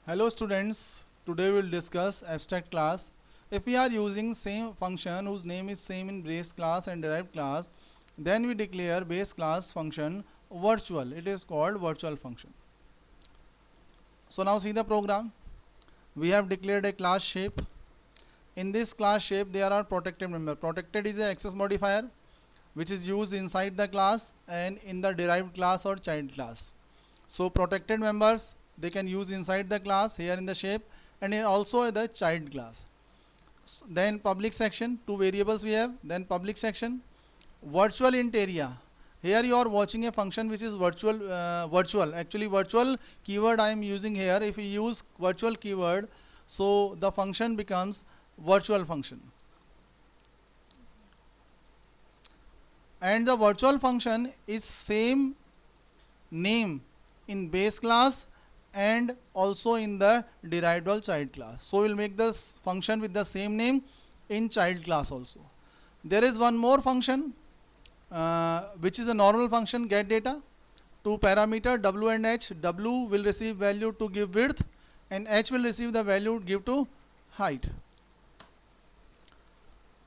Hello students, today we will discuss abstract class. If we are using same function whose name is same in base class and derived class, then we declare base class function virtual. It is called virtual function. So now see the program. We have declared a class shape. In this class shape there are protected member. Protected is a access modifier which is used inside the class and in the derived class or child class. So protected members they can use inside the class here in the shape and also in the child class. Then public section, two variables we have. Then public section, virtual int area. Here you are watching a function which is virtual. Actually virtual keyword I am using here. If we use virtual keyword, so the function becomes virtual function. And the virtual function is same name in base class and also in the derived or child class. So we'll make this function with the same name in child class also. There is one more function which is a normal function, get data. Two parameter w and h. W will receive value to give width and h will receive the value give to height.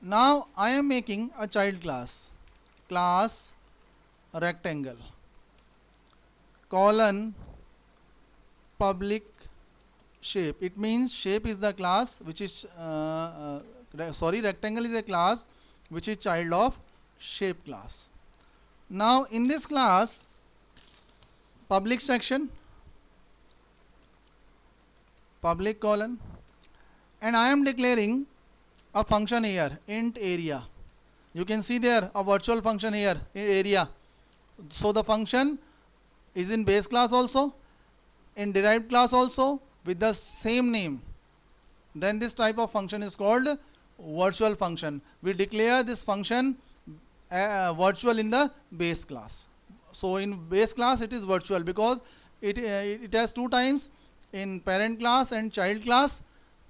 Now I am making a child class rectangle colon public shape. It means shape is the class which is rectangle is a class which is child of shape class. Now in this class public section public colon and I am declaring a function here int area. You can see there a virtual function here area. So the function is in base class also, in derived class also with the same name. Then this type of function is called virtual function. We declare this function virtual in the base class. So in base class it is virtual because it has two times in parent class and child class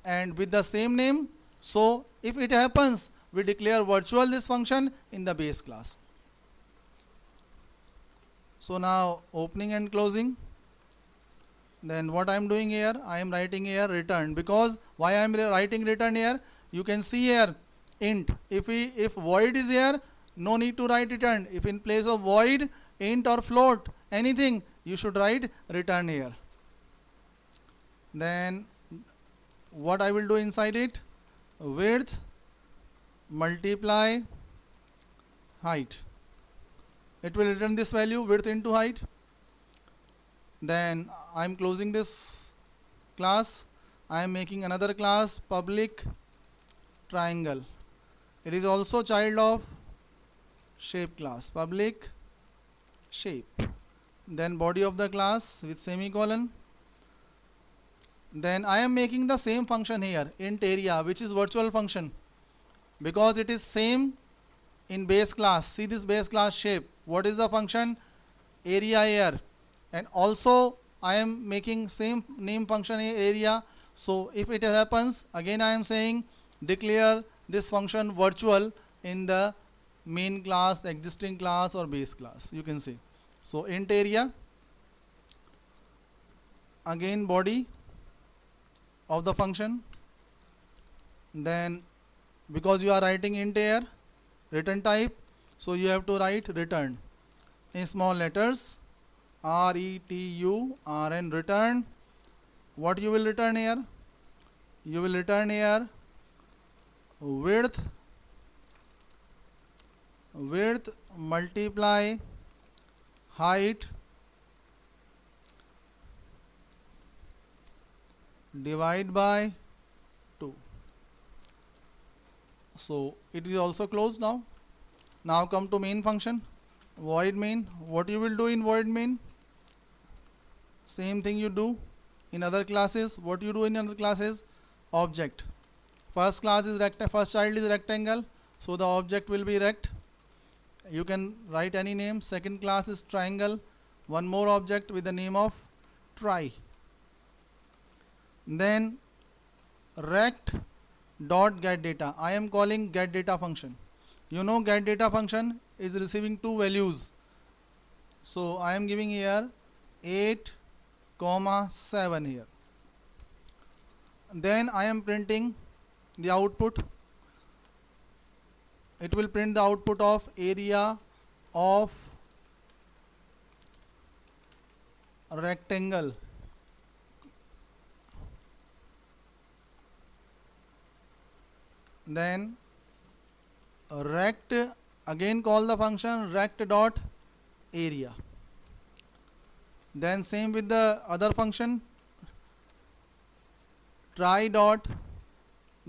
and with the same name. So if it happens we declare virtual this function in the base class. So now opening and closing. Then what I am doing here, I am writing here return. Because why I am writing return here, you can see here int. If void is here, no need to write return. If in place of void, int or float, anything, you should write return here. Then what I will do inside it, width multiply height. It will return this value width into height. Then I am closing this class. I am making another class public triangle. It is also child of shape class, public shape. Then body of the class with semicolon. Then I am making the same function here int area which is virtual function because it is same in base class. See this base class shape. What is the function? Area here. And also I am making same name function area. So if it happens, again I am saying declare this function virtual in the main class, existing class or base class. You can see. So int area, again body of the function. Then because you are writing int here, return type, so you have to write return in small letters. RETURN return. What you will return here? You will return here width multiply height divide by 2. So it is also closed now. Now come to main function, void main. What you will do in void main? Same thing you do in other classes. What you do in other classes? Object. First class is first child is rectangle, so the object will be rect. You can write any name. Second class is triangle. One more object with the name of try. Then rect dot get data. I am calling get data function. You know get data function is receiving two values. So I am giving here 8, 7 here. then I am printing the output. It will print the output of area of rectangle. Then rect, again call the function rect dot area. Then same with the other function, try dot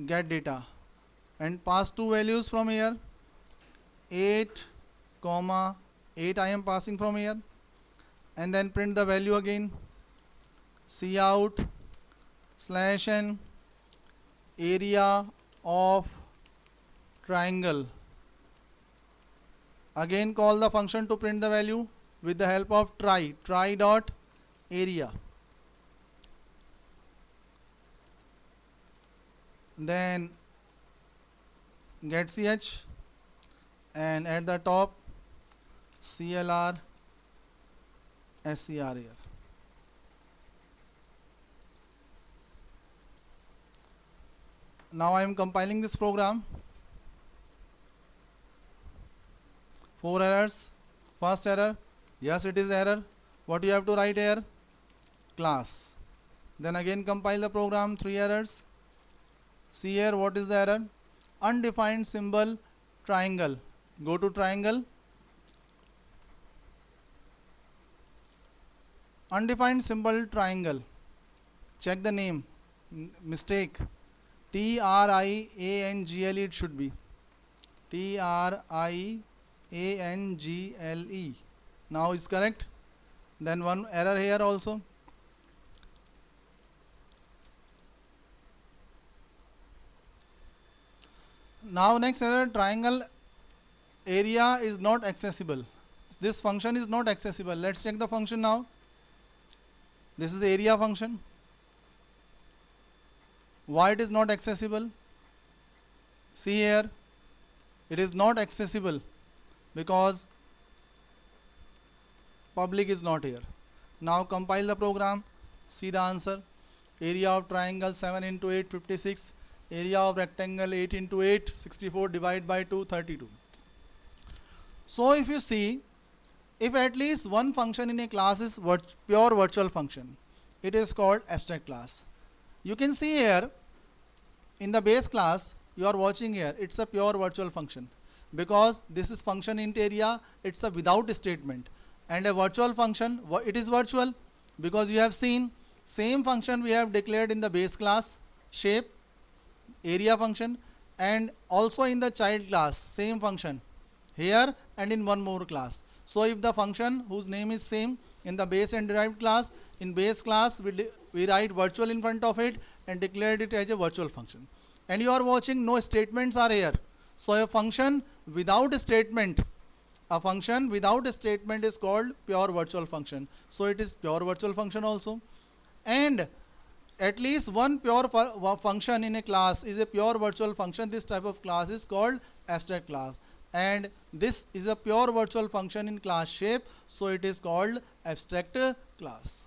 get data, and pass two values from here, 8 comma 8 I am passing from here, and then print the value again, cout slash n area of triangle. Again call the function to print the value with the help of try dot area. Then get ch, and at the top clr ser here. Now I am compiling this program. 4 errors. First error, yes it is error. What you have to write here? Class. Then again compile the program. 3 errors. See here, what is the error? Undefined symbol triangle. Go to triangle. Undefined symbol triangle. Check the name. Mistake. triangle it should be. triangle. Now is correct. Then one error here also. Now next error, triangle area is not accessible. This function is not accessible. Let's check the function now. This is area function. Why it is not accessible? See here, it is not accessible because public is not here. Now compile the program. See the answer. Area of triangle 7 into 8, 56. Area of rectangle 8 into 8, 64, divide by 2, 32. So if you see, if at least one function in a class is pure virtual function, it is called abstract class. You can see here in the base class you are watching here, it's a pure virtual function because this is function int area, it's a without statement, and a virtual function, it is virtual because you have seen same function we have declared in the base class, shape area function, and also in the child class same function here and in one more class. So if the function whose name is same in the base and derived class, in base class we write virtual in front of it and declared it as a virtual function. And you are watching no statements are here. So a function without a statement, is called pure virtual function. So it is pure virtual function also. And at least one pure function in a class is a pure virtual function. This type of class is called abstract class. And this is a pure virtual function in class shape, so it is called abstract class.